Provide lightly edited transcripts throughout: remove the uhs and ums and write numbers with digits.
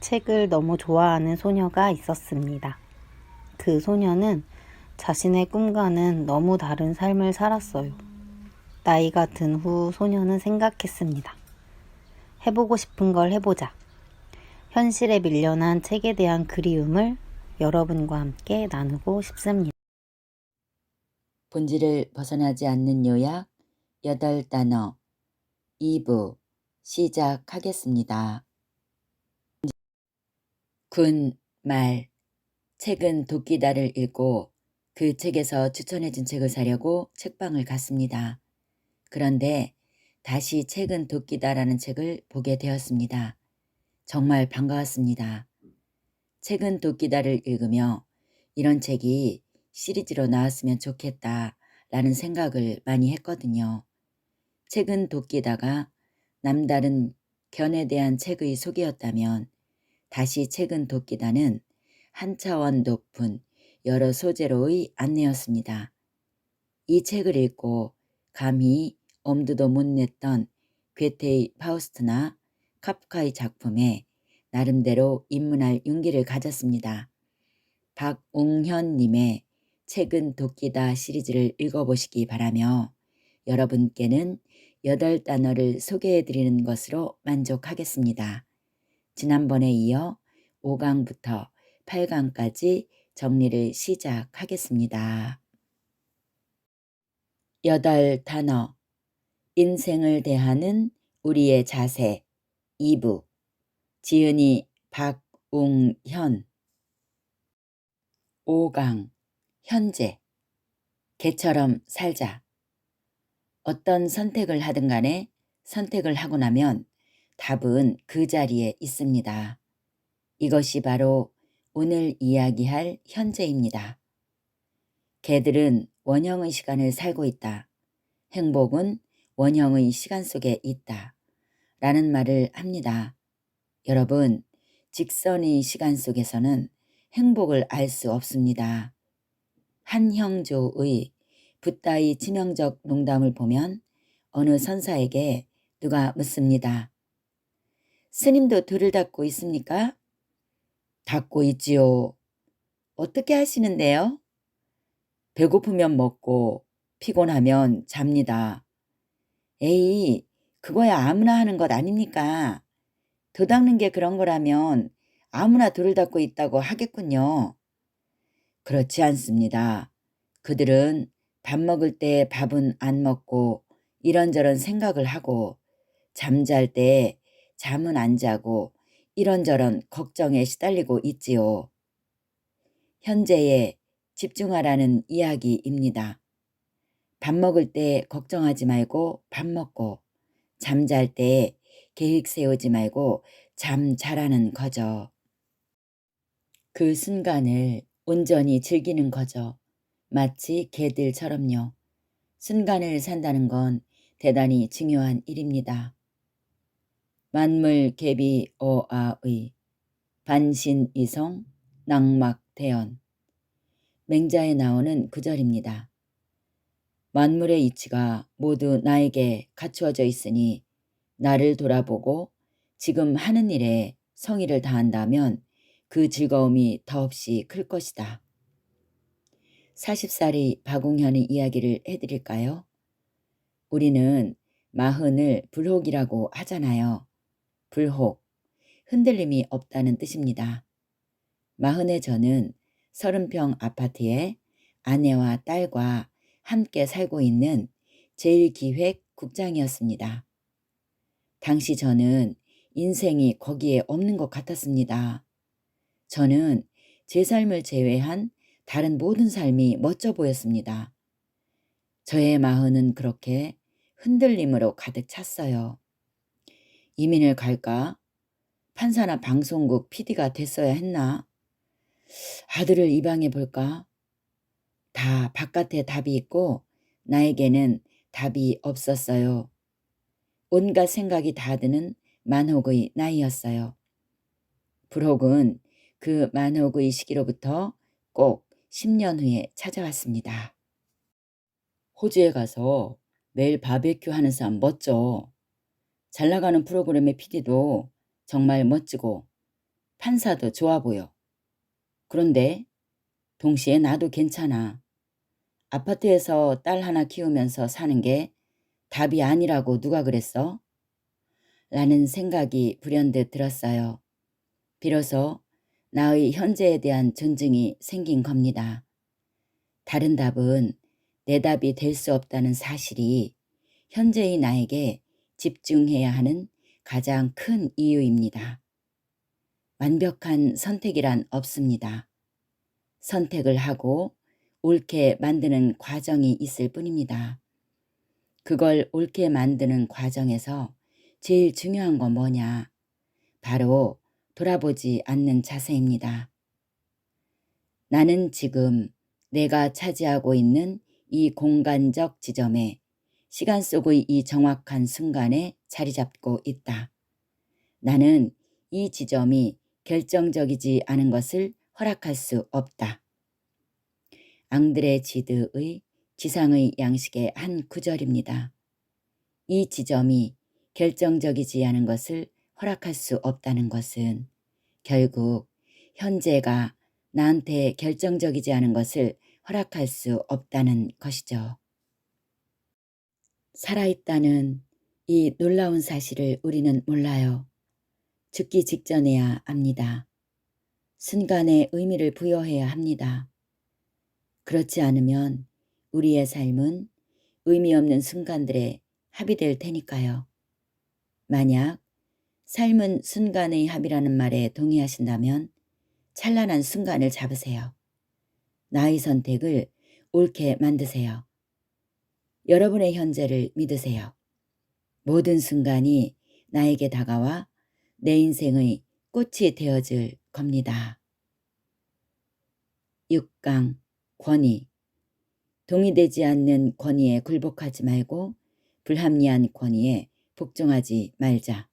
책을 너무 좋아하는 소녀가 있었습니다. 그 소녀는 자신의 꿈과는 너무 다른 삶을 살았어요. 나이가 든 후 소녀는 생각했습니다. 해보고 싶은 걸 해보자. 현실에 밀려난 책에 대한 그리움을 여러분과 함께 나누고 싶습니다. 본질을 벗어나지 않는 요약 8단어 2부 시작하겠습니다. 군, 말, 책은 도끼다를 읽고 그 책에서 추천해준 책을 사려고 책방을 갔습니다. 그런데 다시 책은 도끼다라는 책을 보게 되었습니다. 정말 반가웠습니다. 책은 도끼다를 읽으며 이런 책이 시리즈로 나왔으면 좋겠다 라는 생각을 많이 했거든요. 책은 도끼다가 남다른 견에 대한 책의 소개였다면 다시 책은 도끼다는 한 차원 높은 여러 소재로의 안내였습니다. 이 책을 읽고 감히 엄두도 못 냈던 괴테의 파우스트나 카프카의 작품에 나름대로 입문할 용기를 가졌습니다. 박웅현님의 책은 도끼다 시리즈를 읽어보시기 바라며 여러분께는 8단어를 소개해드리는 것으로 만족하겠습니다. 지난번에 이어 5강부터 8강까지 정리를 시작하겠습니다. 8단어 인생을 대하는 우리의 자세 2부 지은이 박웅현 5강 현재 개처럼 살자. 어떤 선택을 하든 간에 선택을 하고 나면 답은 그 자리에 있습니다. 이것이 바로 오늘 이야기할 현재입니다. 개들은 원형의 시간을 살고 있다. 행복은 원형의 시간 속에 있다. 라는 말을 합니다. 여러분, 직선의 시간 속에서는 행복을 알 수 없습니다. 한형조의 붓다의 치명적 농담을 보면 어느 선사에게 누가 묻습니다. 스님도 돌을 닦고 있습니까? 닦고 있지요. 어떻게 하시는데요? 배고프면 먹고 피곤하면 잡니다. 에이, 그거야 아무나 하는 것 아닙니까? 도 닦는 게 그런 거라면 아무나 돌을 닦고 있다고 하겠군요. 그렇지 않습니다. 그들은 밥 먹을 때 밥은 안 먹고 이런저런 생각을 하고 잠잘 때 잠은 안 자고 이런저런 걱정에 시달리고 있지요. 현재에 집중하라는 이야기입니다. 밥 먹을 때 걱정하지 말고 밥 먹고 잠잘 때 계획 세우지 말고 잠 자라는 거죠. 그 순간을 온전히 즐기는 거죠. 마치 개들처럼요. 순간을 산다는 건 대단히 중요한 일입니다. 만물 개비 어아의 반신이성 낙막대연 맹자에 나오는 구절입니다. 만물의 이치가 모두 나에게 갖추어져 있으니 나를 돌아보고 지금 하는 일에 성의를 다한다면 그 즐거움이 더없이 클 것이다. 40살의 박웅현의 이야기를 해드릴까요? 우리는 마흔을 불혹이라고 하잖아요. 불혹, 흔들림이 없다는 뜻입니다. 마흔의 저는 30평 아파트에 아내와 딸과 함께 살고 있는 제1기획 국장이었습니다. 당시 저는 인생이 거기에 없는 것 같았습니다. 저는 제 삶을 제외한 다른 모든 삶이 멋져 보였습니다. 저의 마흔은 그렇게 흔들림으로 가득 찼어요. 이민을 갈까? 판사나 방송국 PD가 됐어야 했나? 아들을 입양해 볼까? 다 바깥에 답이 있고 나에게는 답이 없었어요. 온갖 생각이 다 드는 만혹의 나이였어요. 불혹은 그 만혹의 시기로부터 꼭 10년 후에 찾아왔습니다. 호주에 가서 매일 바베큐 하는 사람 멋져. 잘 나가는 프로그램의 PD도 정말 멋지고 판사도 좋아 보여. 그런데 동시에 나도 괜찮아. 아파트에서 딸 하나 키우면서 사는 게 답이 아니라고 누가 그랬어? 라는 생각이 불현듯 들었어요. 비로소 나의 현재에 대한 존중이 생긴 겁니다. 다른 답은 내 답이 될 수 없다는 사실이 현재의 나에게 집중해야 하는 가장 큰 이유입니다. 완벽한 선택이란 없습니다. 선택을 하고 옳게 만드는 과정이 있을 뿐입니다. 그걸 옳게 만드는 과정에서 제일 중요한 건 뭐냐? 바로 돌아보지 않는 자세입니다. 나는 지금 내가 차지하고 있는 이 공간적 지점에 시간 속의 이 정확한 순간에 자리 잡고 있다. 나는 이 지점이 결정적이지 않은 것을 허락할 수 없다. 앙드레 지드의 지상의 양식의 한 구절입니다. 이 지점이 결정적이지 않은 것을 허락할 수 없다는 것은 결국 현재가 나한테 결정적이지 않은 것을 허락할 수 없다는 것이죠. 살아있다는 이 놀라운 사실을 우리는 몰라요. 죽기 직전에야 압니다. 순간에 의미를 부여해야 합니다. 그렇지 않으면 우리의 삶은 의미 없는 순간들에 합의될 테니까요. 만약 삶은 순간의 합이라는 말에 동의하신다면 찬란한 순간을 잡으세요. 나의 선택을 옳게 만드세요. 여러분의 현재를 믿으세요. 모든 순간이 나에게 다가와 내 인생의 꽃이 되어줄 겁니다. 6강 권위. 동의되지 않는 권위에 굴복하지 말고 불합리한 권위에 복종하지 말자.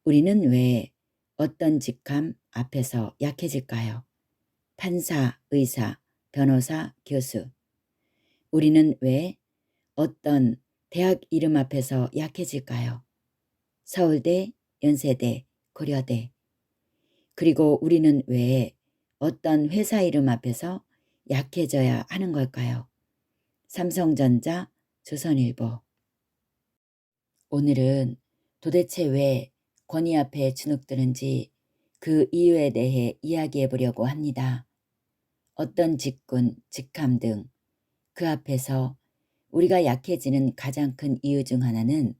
우리는 왜 어떤 직함 앞에서 약해질까요? 판사, 의사, 변호사, 교수. 우리는 왜 어떤 대학 이름 앞에서 약해질까요? 서울대, 연세대, 고려대. 그리고 우리는 왜 어떤 회사 이름 앞에서 약해져야 하는 걸까요? 삼성전자, 조선일보. 오늘은 도대체 왜 권위 앞에 주눅드는지 그 이유에 대해 이야기해 보려고 합니다. 어떤 직군, 직함 등 그 앞에서 우리가 약해지는 가장 큰 이유 중 하나는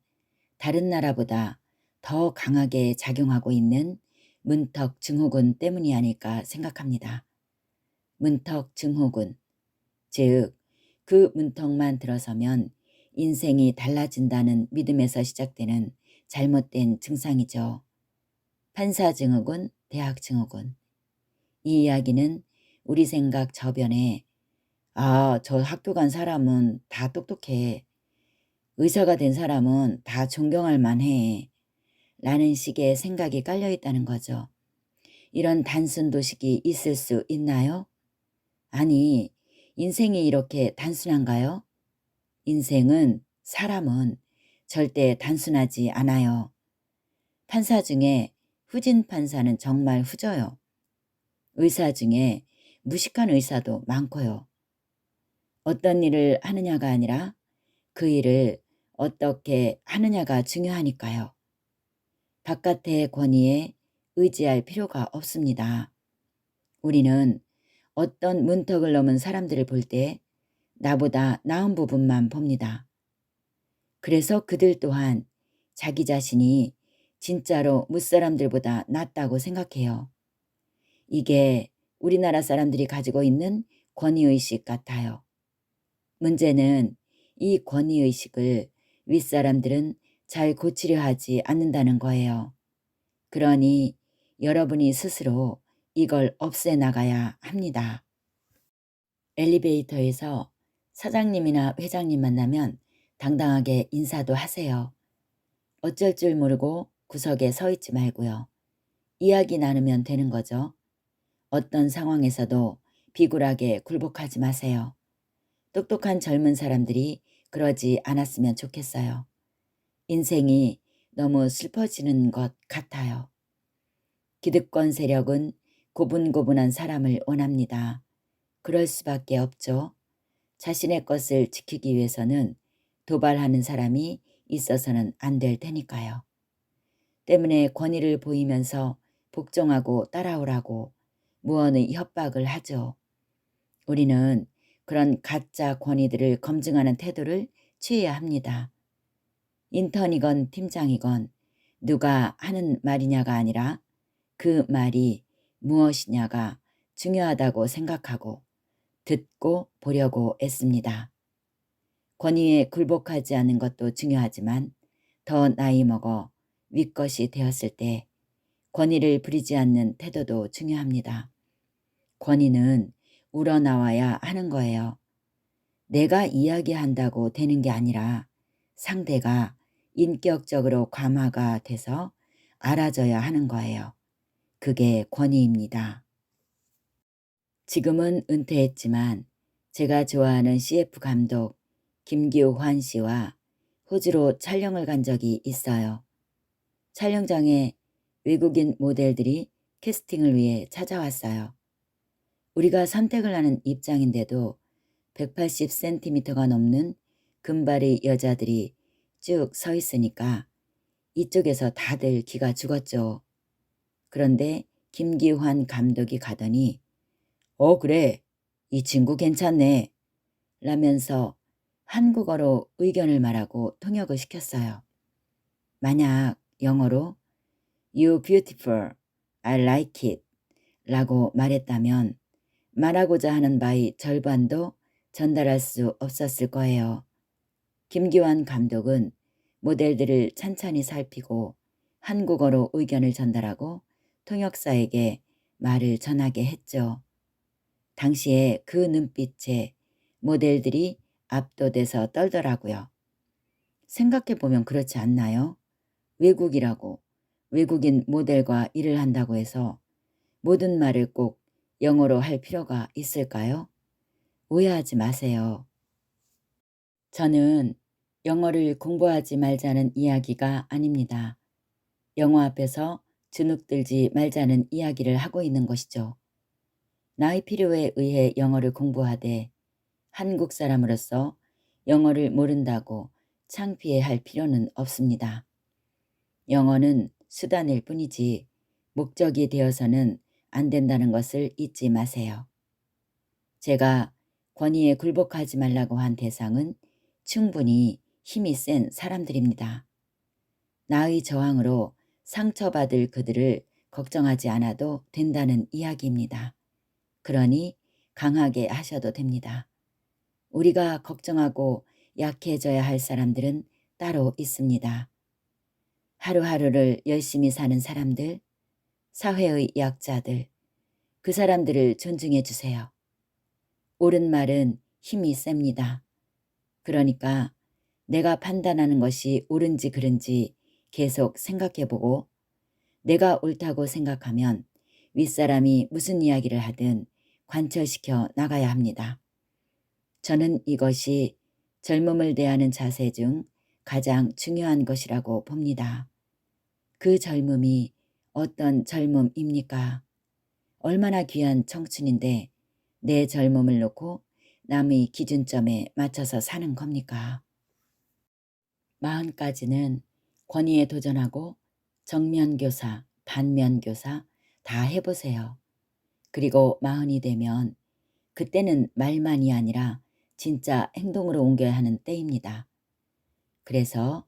다른 나라보다 더 강하게 작용하고 있는 문턱 증후군 때문이 아닐까 생각합니다. 문턱 증후군, 즉 그 문턱만 들어서면 인생이 달라진다는 믿음에서 시작되는 잘못된 증상이죠. 판사 증후군, 대학 증후군. 이 이야기는 우리 생각 저변에 저 학교 간 사람은 다 똑똑해. 의사가 된 사람은 다 존경할 만해. 라는 식의 생각이 깔려 있다는 거죠. 이런 단순 도식이 있을 수 있나요? 아니, 인생이 이렇게 단순한가요? 인생은, 사람은 절대 단순하지 않아요. 판사 중에 후진 판사는 정말 후져요. 의사 중에 무식한 의사도 많고요. 어떤 일을 하느냐가 아니라 그 일을 어떻게 하느냐가 중요하니까요. 바깥의 권위에 의지할 필요가 없습니다. 우리는 어떤 문턱을 넘은 사람들을 볼 때 나보다 나은 부분만 봅니다. 그래서 그들 또한 자기 자신이 진짜로 무사람들보다 낫다고 생각해요. 이게 우리나라 사람들이 가지고 있는 권위의식 같아요. 문제는 이 권위의식을 윗사람들은 잘 고치려 하지 않는다는 거예요. 그러니 여러분이 스스로 이걸 없애나가야 합니다. 엘리베이터에서 사장님이나 회장님 만나면 당당하게 인사도 하세요. 어쩔 줄 모르고 구석에 서 있지 말고요. 이야기 나누면 되는 거죠. 어떤 상황에서도 비굴하게 굴복하지 마세요. 똑똑한 젊은 사람들이 그러지 않았으면 좋겠어요. 인생이 너무 슬퍼지는 것 같아요. 기득권 세력은 고분고분한 사람을 원합니다. 그럴 수밖에 없죠. 자신의 것을 지키기 위해서는 도발하는 사람이 있어서는 안 될 테니까요. 때문에 권위를 보이면서 복종하고 따라오라고 무언의 협박을 하죠. 우리는 그런 가짜 권위들을 검증하는 태도를 취해야 합니다. 인턴이건 팀장이건 누가 하는 말이냐가 아니라 그 말이 무엇이냐가 중요하다고 생각하고 듣고 보려고 애씁니다. 권위에 굴복하지 않는 것도 중요하지만 더 나이 먹어 윗것이 되었을 때 권위를 부리지 않는 태도도 중요합니다. 권위는 우러나와야 하는 거예요. 내가 이야기한다고 되는 게 아니라 상대가 인격적으로 감화가 돼서 알아줘야 하는 거예요. 그게 권위입니다. 지금은 은퇴했지만 제가 좋아하는 CF 감독 김기환 씨와 호주로 촬영을 간 적이 있어요. 촬영장에 외국인 모델들이 캐스팅을 위해 찾아왔어요. 우리가 선택을 하는 입장인데도 180cm가 넘는 금발의 여자들이 쭉 서 있으니까 이쪽에서 다들 기가 죽었죠. 그런데 김기환 감독이 가더니 그래, 이 친구 괜찮네 라면서 한국어로 의견을 말하고 통역을 시켰어요. 만약 영어로 You beautiful, I like it 라고 말했다면 말하고자 하는 바의 절반도 전달할 수 없었을 거예요. 김기환 감독은 모델들을 찬찬히 살피고 한국어로 의견을 전달하고 통역사에게 말을 전하게 했죠. 당시에 그 눈빛에 모델들이 압도돼서 떨더라고요. 생각해보면 그렇지 않나요? 외국이라고 외국인 모델과 일을 한다고 해서 모든 말을 꼭 영어로 할 필요가 있을까요? 오해하지 마세요. 저는 영어를 공부하지 말자는 이야기가 아닙니다. 영어 앞에서 주눅들지 말자는 이야기를 하고 있는 것이죠. 나의 필요에 의해 영어를 공부하되 한국 사람으로서 영어를 모른다고 창피해할 필요는 없습니다. 영어는 수단일 뿐이지 목적이 되어서는 안 된다는 것을 잊지 마세요. 제가 권위에 굴복하지 말라고 한 대상은 충분히 힘이 센 사람들입니다. 나의 저항으로 상처받을 그들을 걱정하지 않아도 된다는 이야기입니다. 그러니 강하게 하셔도 됩니다. 우리가 걱정하고 약해져야 할 사람들은 따로 있습니다. 하루하루를 열심히 사는 사람들, 사회의 약자들, 그 사람들을 존중해 주세요. 옳은 말은 힘이 셉니다. 그러니까 내가 판단하는 것이 옳은지 그른지 계속 생각해보고 내가 옳다고 생각하면 윗사람이 무슨 이야기를 하든 관철시켜 나가야 합니다. 저는 이것이 젊음을 대하는 자세 중 가장 중요한 것이라고 봅니다. 그 젊음이 어떤 젊음입니까? 얼마나 귀한 청춘인데 내 젊음을 놓고 남의 기준점에 맞춰서 사는 겁니까? 40까지는 권위에 도전하고 정면교사, 반면교사 다 해보세요. 그리고 40이 되면 그때는 말만이 아니라 진짜 행동으로 옮겨야 하는 때입니다. 그래서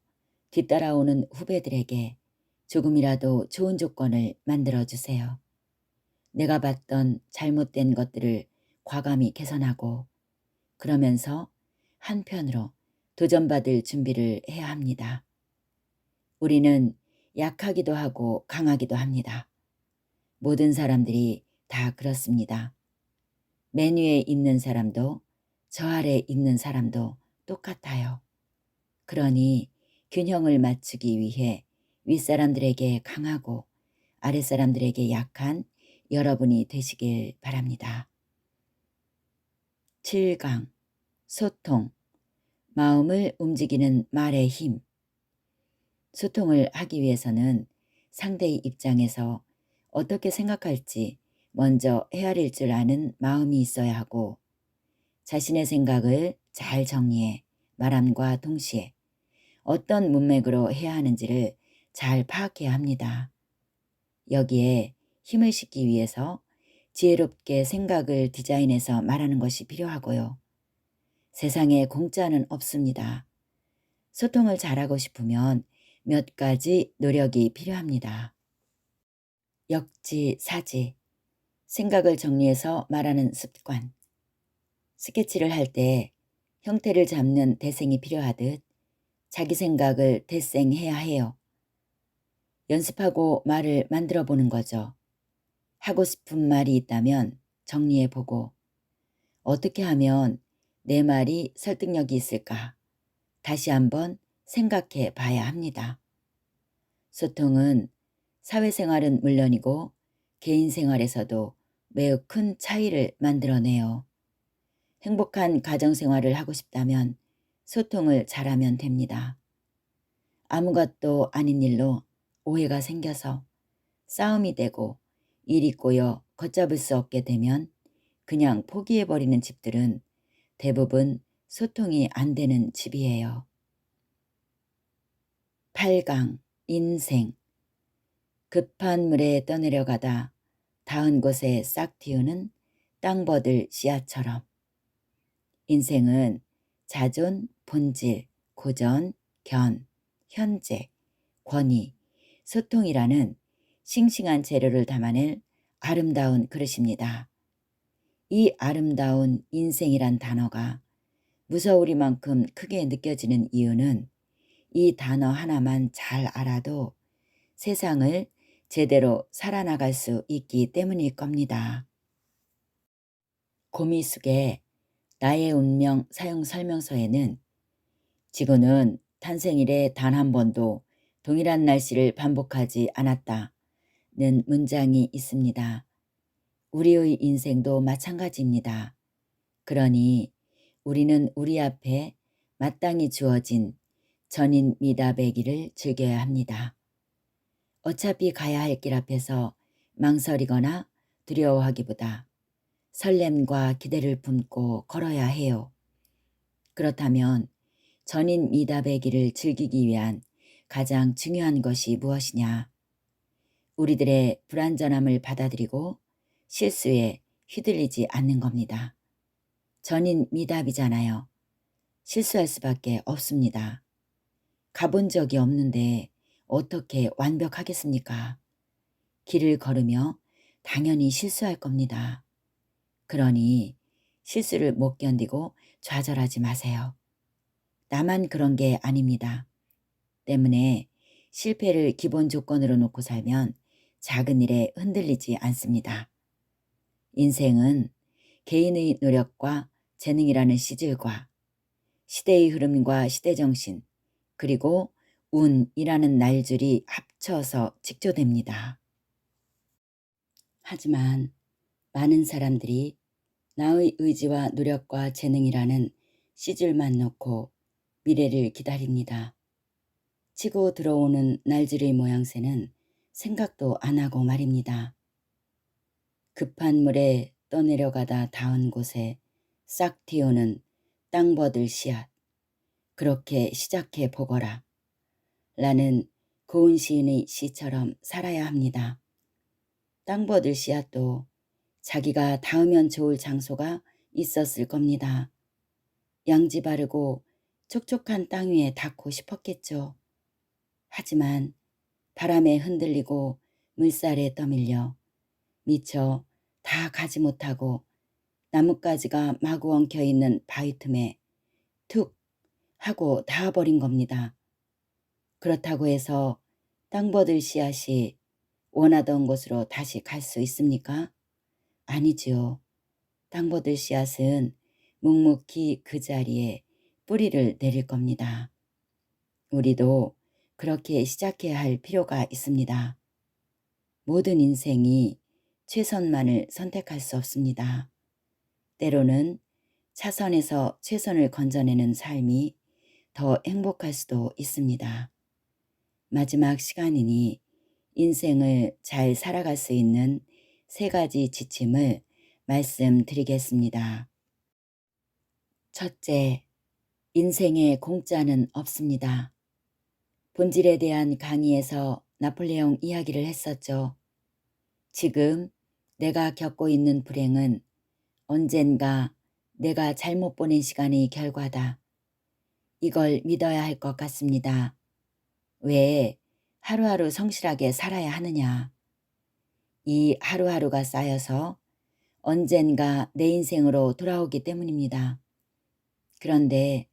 뒤따라오는 후배들에게 조금이라도 좋은 조건을 만들어주세요. 내가 봤던 잘못된 것들을 과감히 개선하고 그러면서 한편으로 도전받을 준비를 해야 합니다. 우리는 약하기도 하고 강하기도 합니다. 모든 사람들이 다 그렇습니다. 맨 위에 있는 사람도 저 아래 있는 사람도 똑같아요. 그러니 균형을 맞추기 위해 윗사람들에게 강하고 아랫사람들에게 약한 여러분이 되시길 바랍니다. 7강 소통, 마음을 움직이는 말의 힘. 소통을 하기 위해서는 상대의 입장에서 어떻게 생각할지 먼저 헤아릴 줄 아는 마음이 있어야 하고 자신의 생각을 잘 정리해 말함과 동시에 어떤 문맥으로 해야 하는지를 잘 파악해야 합니다. 여기에 힘을 싣기 위해서 지혜롭게 생각을 디자인해서 말하는 것이 필요하고요. 세상에 공짜는 없습니다. 소통을 잘하고 싶으면 몇 가지 노력이 필요합니다. 역지사지, 생각을 정리해서 말하는 습관. 스케치를 할 때 형태를 잡는 대생이 필요하듯 자기 생각을 대생해야 해요. 연습하고 말을 만들어 보는 거죠. 하고 싶은 말이 있다면 정리해 보고 어떻게 하면 내 말이 설득력이 있을까 다시 한번 생각해 봐야 합니다. 소통은 사회생활은 물론이고 개인 생활에서도 매우 큰 차이를 만들어내요. 행복한 가정생활을 하고 싶다면 소통을 잘하면 됩니다. 아무것도 아닌 일로 오해가 생겨서 싸움이 되고 일이 꼬여 걷잡을 수 없게 되면 그냥 포기해버리는 집들은 대부분 소통이 안 되는 집이에요. 8강 인생. 급한 물에 떠내려가다 닿은 곳에 싹 틔우는 땅버들 씨앗처럼 인생은 자존, 본질, 고전, 견, 현재, 권위, 소통이라는 싱싱한 재료를 담아낼 아름다운 그릇입니다. 이 아름다운 인생이란 단어가 무서우리만큼 크게 느껴지는 이유는 이 단어 하나만 잘 알아도 세상을 제대로 살아나갈 수 있기 때문일 겁니다. 고미숙의 나의 운명 사용 설명서에는 지구는 탄생 이래 단 한 번도 동일한 날씨를 반복하지 않았다는 문장이 있습니다. 우리의 인생도 마찬가지입니다. 그러니 우리는 우리 앞에 마땅히 주어진 전인 미답의 즐겨야 합니다. 어차피 가야 할 길 앞에서 망설이거나 두려워하기보다 설렘과 기대를 품고 걸어야 해요. 그렇다면 전인 미답의 길을 즐기기 위한 가장 중요한 것이 무엇이냐? 우리들의 불완전함을 받아들이고 실수에 휘둘리지 않는 겁니다. 전인 미답이잖아요. 실수할 수밖에 없습니다. 가본 적이 없는데 어떻게 완벽하겠습니까? 길을 걸으며 당연히 실수할 겁니다. 그러니 실수를 못 견디고 좌절하지 마세요. 나만 그런 게 아닙니다. 때문에 실패를 기본 조건으로 놓고 살면 작은 일에 흔들리지 않습니다. 인생은 개인의 노력과 재능이라는 시즐과 시대의 흐름과 시대정신 그리고 운이라는 날줄이 합쳐서 직조됩니다. 하지만 많은 사람들이 나의 의지와 노력과 재능이라는 시줄만 놓고 미래를 기다립니다. 치고 들어오는 날줄의 모양새는 생각도 안 하고 말입니다. 급한 물에 떠내려가다 닿은 곳에 싹 틔우는 땅버들 씨앗. 그렇게 시작해 보거라. 라는 고은 시인의 시처럼 살아야 합니다. 땅버들 씨앗도 자기가 닿으면 좋을 장소가 있었을 겁니다. 양지 바르고 촉촉한 땅 위에 닿고 싶었겠죠. 하지만 바람에 흔들리고 물살에 떠밀려 미처 다 가지 못하고 나뭇가지가 마구 엉켜있는 바위 틈에 툭 하고 닿아버린 겁니다. 그렇다고 해서 땅버들 씨앗이 원하던 곳으로 다시 갈 수 있습니까? 아니지요. 땅버들 씨앗은 묵묵히 그 자리에 뿌리를 내릴 겁니다. 우리도 그렇게 시작해야 할 필요가 있습니다. 모든 인생이 최선만을 선택할 수 없습니다. 때로는 차선에서 최선을 건져내는 삶이 더 행복할 수도 있습니다. 마지막 시간이니 인생을 잘 살아갈 수 있는 3가지 지침을 말씀드리겠습니다. 첫째, 인생에 공짜는 없습니다. 본질에 대한 강의에서 나폴레옹 이야기를 했었죠. 지금 내가 겪고 있는 불행은 언젠가 내가 잘못 보낸 시간의 결과다. 이걸 믿어야 할 것 같습니다. 왜 하루하루 성실하게 살아야 하느냐. 이 하루하루가 쌓여서 언젠가 내 인생으로 돌아오기 때문입니다. 그런데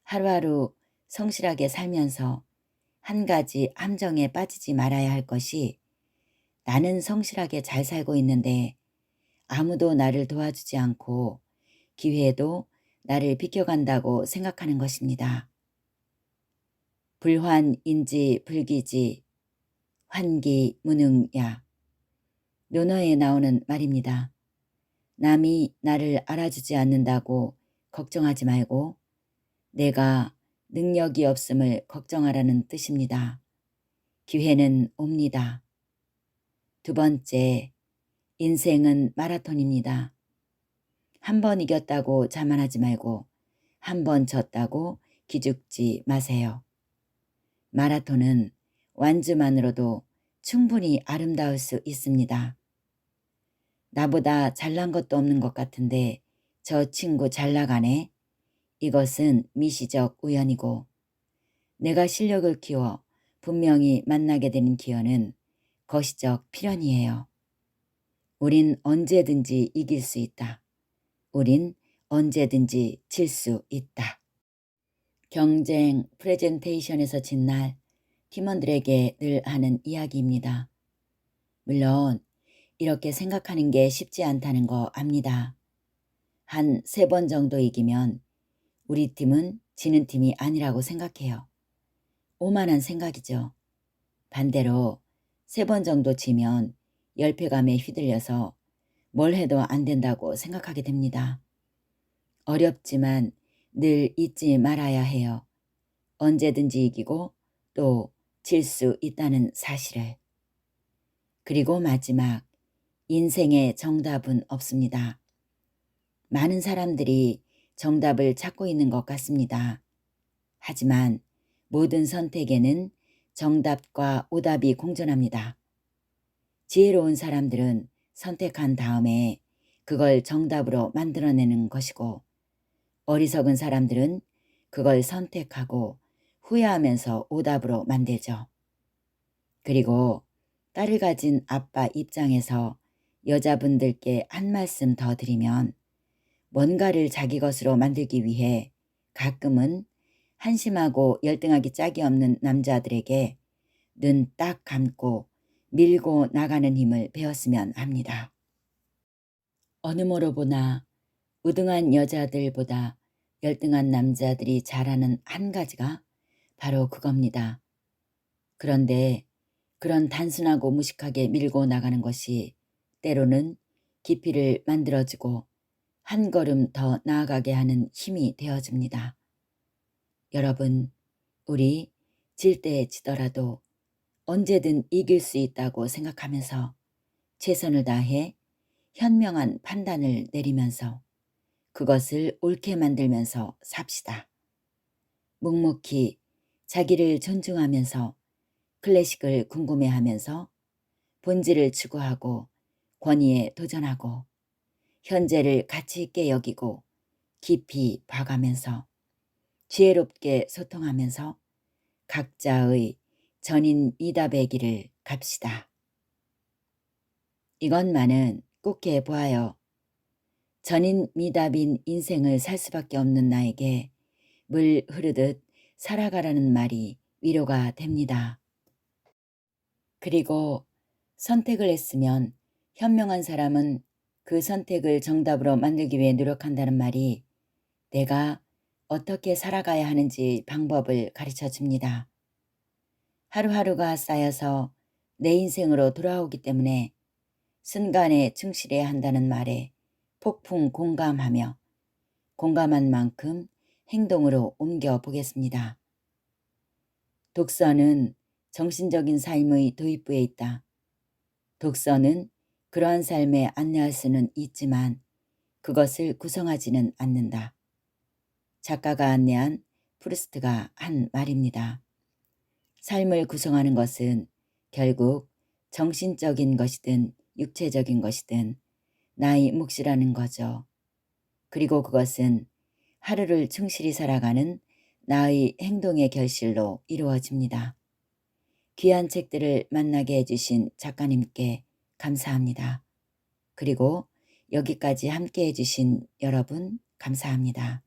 하루하루 성실하게 살면서 한 가지 함정에 빠지지 말아야 할 것이, 나는 성실하게 잘 살고 있는데 아무도 나를 도와주지 않고 기회도 나를 비켜간다고 생각하는 것입니다. 불환인지 불기지 환기무능야, 논어에 나오는 말입니다. 남이 나를 알아주지 않는다고 걱정하지 말고 내가 능력이 없음을 걱정하라는 뜻입니다. 기회는 옵니다. 두 번째, 인생은 마라톤입니다. 한 번 이겼다고 자만하지 말고 한 번 졌다고 기죽지 마세요. 마라톤은 완주만으로도 충분히 아름다울 수 있습니다. 나보다 잘난 것도 없는 것 같은데 저 친구 잘 나가네. 이것은 미시적 우연이고, 내가 실력을 키워 분명히 만나게 되는 기회는 거시적 필연이에요. 우린 언제든지 이길 수 있다. 우린 언제든지 질 수 있다. 경쟁 프레젠테이션에서 진 날 팀원들에게 늘 하는 이야기입니다. 물론 이렇게 생각하는 게 쉽지 않다는 거 압니다. 한 3번 정도 이기면 우리 팀은 지는 팀이 아니라고 생각해요. 오만한 생각이죠. 반대로 3번 정도 지면 열패감에 휘둘려서 뭘 해도 안 된다고 생각하게 됩니다. 어렵지만 늘 잊지 말아야 해요. 언제든지 이기고 또 질 수 있다는 사실을. 그리고 마지막, 인생의 정답은 없습니다. 많은 사람들이 정답을 찾고 있는 것 같습니다. 하지만 모든 선택에는 정답과 오답이 공존합니다. 지혜로운 사람들은 선택한 다음에 그걸 정답으로 만들어내는 것이고, 어리석은 사람들은 그걸 선택하고 후회하면서 오답으로 만들죠. 그리고 딸을 가진 아빠 입장에서 여자분들께 한 말씀 더 드리면, 뭔가를 자기 것으로 만들기 위해 가끔은 한심하고 열등하기 짝이 없는 남자들에게 눈 딱 감고 밀고 나가는 힘을 배웠으면 합니다. 어느 모로 보나 우등한 여자들보다 열등한 남자들이 잘하는 한 가지가 바로 그겁니다. 그런데 그런 단순하고 무식하게 밀고 나가는 것이 때로는 깊이를 만들어주고 한 걸음 더 나아가게 하는 힘이 되어줍니다. 여러분, 우리 질 때 지더라도 언제든 이길 수 있다고 생각하면서 최선을 다해 현명한 판단을 내리면서 그것을 옳게 만들면서 삽시다. 묵묵히 자기를 존중하면서 클래식을 궁금해하면서 본질을 추구하고 권위에 도전하고 현재를 가치 있게 여기고 깊이 봐가면서 지혜롭게 소통하면서 각자의 전인 미답의 길을 갑시다. 이것만은 꼭 해보아요. 전인 미답인 인생을 살 수밖에 없는 나에게 물 흐르듯 살아가라는 말이 위로가 됩니다. 그리고 선택을 했으면 현명한 사람은 그 선택을 정답으로 만들기 위해 노력한다는 말이 내가 어떻게 살아가야 하는지 방법을 가르쳐 줍니다. 하루하루가 쌓여서 내 인생으로 돌아오기 때문에 순간에 충실해야 한다는 말에 폭풍 공감하며 공감한 만큼 행동으로 옮겨 보겠습니다. 독서는 정신적인 삶의 도입부에 있다. 독서는 그러한 삶에 안내할 수는 있지만 그것을 구성하지는 않는다. 작가가 안내한 프루스트가 한 말입니다. 삶을 구성하는 것은 결국 정신적인 것이든 육체적인 것이든 나의 몫이라는 거죠. 그리고 그것은 하루를 충실히 살아가는 나의 행동의 결실로 이루어집니다. 귀한 책들을 만나게 해주신 작가님께 감사합니다. 그리고 여기까지 함께 해주신 여러분 감사합니다.